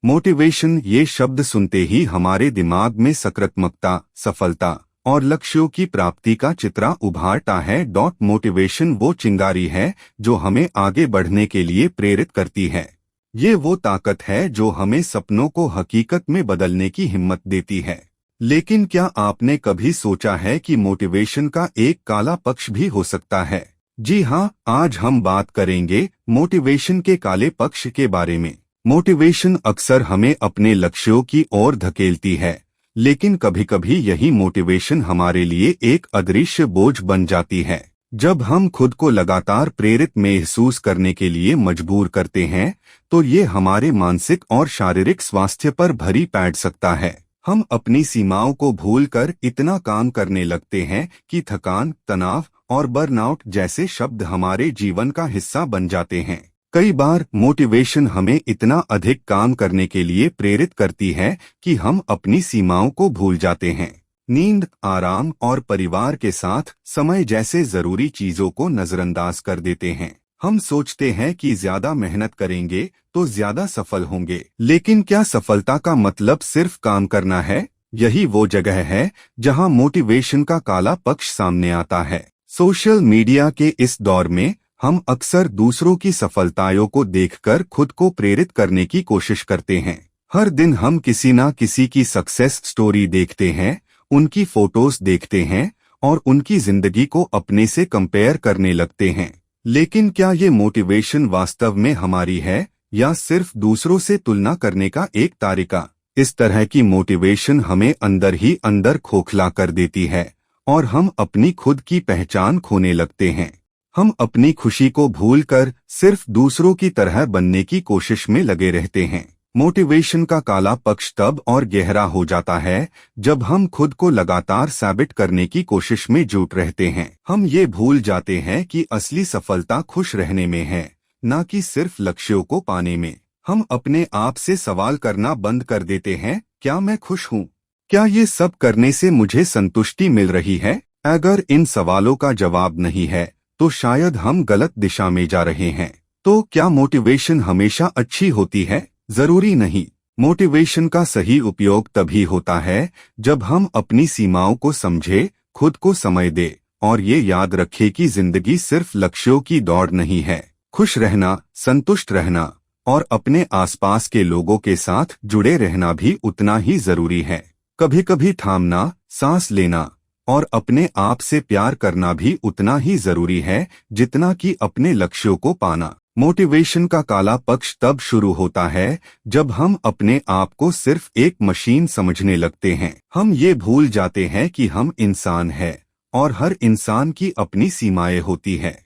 Motivation ये शब्द सुनते ही हमारे दिमाग में सकारात्मकता, सफलता और लक्ष्यों की प्राप्ति का चित्र उभारता है। मोटिवेशन वो चिंगारी है जो हमें आगे बढ़ने के लिए प्रेरित करती है। ये वो ताकत है जो हमें सपनों को हकीकत में बदलने की हिम्मत देती है। लेकिन क्या आपने कभी सोचा है कि मोटिवेशन का एक काला पक्ष भी हो सकता है? जी हाँ, आज हम बात करेंगे मोटिवेशन के काले पक्ष के बारे में। मोटिवेशन अक्सर हमें अपने लक्ष्यों की ओर धकेलती है, लेकिन कभी-कभी यही मोटिवेशन हमारे लिए एक अदृश्य बोझ बन जाती है। जब हम खुद को लगातार प्रेरित महसूस करने के लिए मजबूर करते हैं, तो ये हमारे मानसिक और शारीरिक स्वास्थ्य पर भारी पड़ सकता है। हम अपनी सीमाओं को भूलकर इतना काम करने लगते हैं कि थकान, तनाव और बर्नआउट जैसे शब्द हमारे जीवन का हिस्सा बन जाते हैं। कई बार मोटिवेशन हमें इतना अधिक काम करने के लिए प्रेरित करती है कि हम अपनी सीमाओं को भूल जाते हैं। नींद, आराम और परिवार के साथ समय जैसे जरूरी चीजों को नजरअंदाज कर देते हैं। हम सोचते हैं कि ज्यादा मेहनत करेंगे तो ज्यादा सफल होंगे, लेकिन क्या सफलता का मतलब सिर्फ काम करना है? यही वो जगह है जहां मोटिवेशन का काला पक्ष सामने आता है। सोशल मीडिया के इस दौर में हम अक्सर दूसरों की सफलताओं को देखकर खुद को प्रेरित करने की कोशिश करते हैं। हर दिन हम किसी ना किसी की सक्सेस स्टोरी देखते हैं, उनकी फोटोज देखते हैं और उनकी जिंदगी को अपने से कंपेयर करने लगते हैं। लेकिन क्या ये मोटिवेशन वास्तव में हमारी है या सिर्फ दूसरों से तुलना करने का एक तरीका? इस तरह की मोटिवेशन हमें अंदर ही अंदर खोखला कर देती है और हम अपनी खुद की पहचान खोने लगते हैं। हम अपनी खुशी को भूलकर सिर्फ दूसरों की तरह बनने की कोशिश में लगे रहते हैं। मोटिवेशन का काला पक्ष तब और गहरा हो जाता है जब हम खुद को लगातार साबित करने की कोशिश में जुट रहते हैं। हम ये भूल जाते हैं कि असली सफलता खुश रहने में है, न कि सिर्फ लक्ष्यों को पाने में। हम अपने आप से सवाल करना बंद कर देते हैं, क्या मैं खुश हूँ? क्या ये सब करने से मुझे संतुष्टि मिल रही है? अगर इन सवालों का जवाब नहीं है तो शायद हम गलत दिशा में जा रहे हैं। तो क्या मोटिवेशन हमेशा अच्छी होती है? जरूरी नहीं। मोटिवेशन का सही उपयोग तभी होता है जब हम अपनी सीमाओं को समझे, खुद को समय दे और ये याद रखे कि जिंदगी सिर्फ लक्ष्यों की दौड़ नहीं है। खुश रहना, संतुष्ट रहना और अपने आसपास के लोगों के साथ जुड़े रहना भी उतना ही जरूरी है। कभी-कभी थामना, सांस लेना और अपने आप से प्यार करना भी उतना ही जरूरी है जितना कि अपने लक्ष्यों को पाना। मोटिवेशन का काला पक्ष तब शुरू होता है जब हम अपने आप को सिर्फ एक मशीन समझने लगते हैं। हम ये भूल जाते हैं कि हम इंसान हैं और हर इंसान की अपनी सीमाएं होती हैं।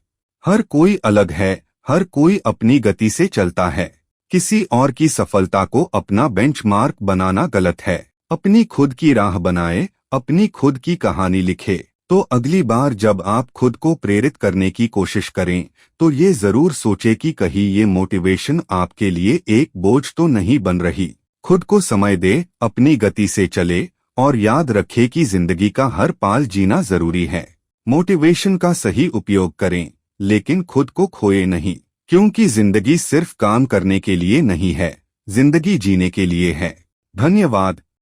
हर कोई अलग है, हर कोई अपनी गति से चलता है। किसी और की सफलता को अपना बेंचमार्क बनाना गलत है। अपनी खुद की राह बनाए, अपनी खुद की कहानी लिखे। तो अगली बार जब आप खुद को प्रेरित करने की कोशिश करें तो ये जरूर सोचे कि कहीं ये मोटिवेशन आपके लिए एक बोझ तो नहीं बन रही। खुद को समय दे, अपनी गति से चले और याद रखे कि जिंदगी का हर पल जीना जरूरी है। मोटिवेशन का सही उपयोग करें, लेकिन खुद को खोए नहीं, क्योंकि जिंदगी सिर्फ काम करने के लिए नहीं है, जिंदगी जीने के लिए है। धन्यवाद।